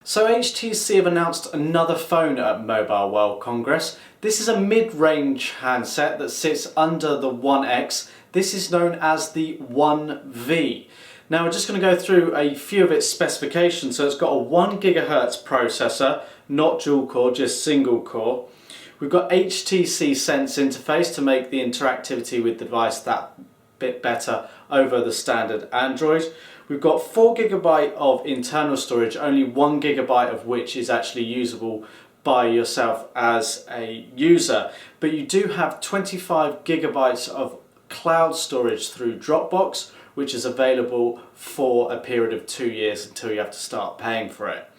So HTC have announced another phone at Mobile World Congress. This is a mid-range handset that sits under the One X. This is known as the One V. Now we're just going to go through a few of its specifications. So it's got a 1 GHz processor, not dual core, just single core. We've got HTC Sense interface to make the interactivity with the device that bit better over the standard Android. We've got 4 GB of internal storage, only 1 GB of which is actually usable by yourself as a user. But you do have 25 GB of cloud storage through Dropbox, which is available for a period of 2 years until you have to start paying for it.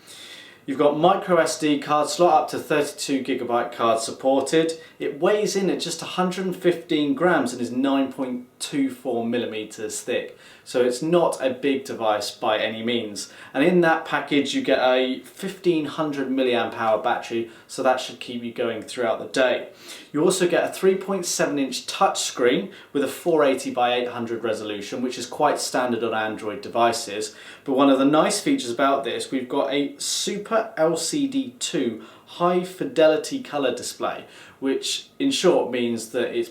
You've got micro SD card slot, up to 32 GB card supported. It weighs in at just 115 grams and is 9.24 millimeters thick. So it's not a big device by any means. And in that package you get a 1500 milliamp hour battery, so that should keep you going throughout the day. You also get a 3.7 inch touchscreen with a 480 by 800 resolution, which is quite standard on Android devices. But one of the nice features about this, we've got a Super LCD2 high fidelity color display, which in short means that it's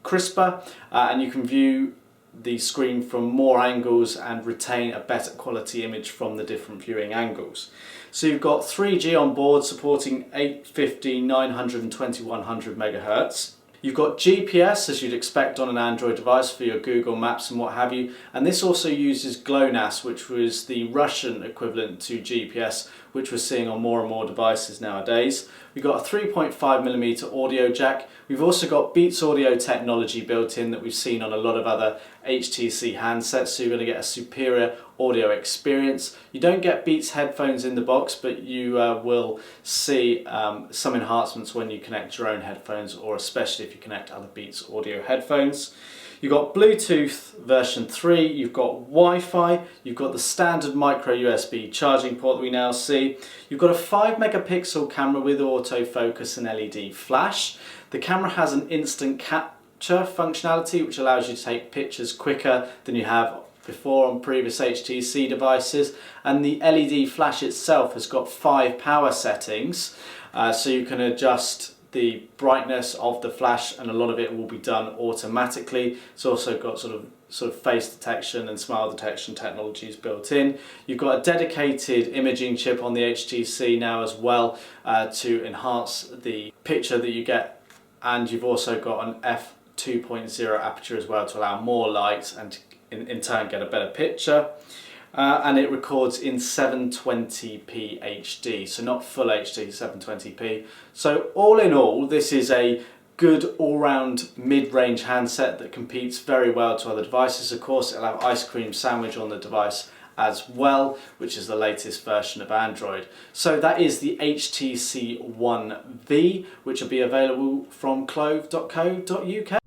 crisper and you can view the screen from more angles and retain a better quality image from the different viewing angles. So you've got 3G on board supporting 850, 900 and 2100 MHz. You've got GPS, as you'd expect on an Android device for your Google Maps and what have you, and this also uses GLONASS, which was the Russian equivalent to GPS, which we're seeing on more and more devices nowadays. We've got a 3.5mm audio jack. We've also got Beats audio technology built in that we've seen on a lot of other HTC handsets, so you're going to get a superior audio experience. You don't get Beats headphones in the box, but you will see some enhancements when you connect your own headphones, or especially if you connect other Beats audio headphones. You've got Bluetooth version 3, you've got Wi-Fi, you've got the standard micro USB charging port that we now see. You've got a 5 megapixel camera with autofocus and LED flash. The camera has an instant capture functionality, which allows you to take pictures quicker than you have before on previous HTC devices, and the LED flash itself has got 5 power settings, so you can adjust the brightness of the flash, and a lot of it will be done automatically. It's also got sort of face detection and smile detection technologies built in. You've got a dedicated imaging chip on the HTC now as well to enhance the picture that you get, and you've also got an f2.0 aperture as well to allow more light and in turn get a better picture. And it records in 720p HD, so not full HD, 720p. So all in all, this is a good all-round mid-range handset that competes very well to other devices. Of course, it'll have Ice Cream Sandwich on the device as well, which is the latest version of Android. So that is the HTC One V, which will be available from clove.co.uk.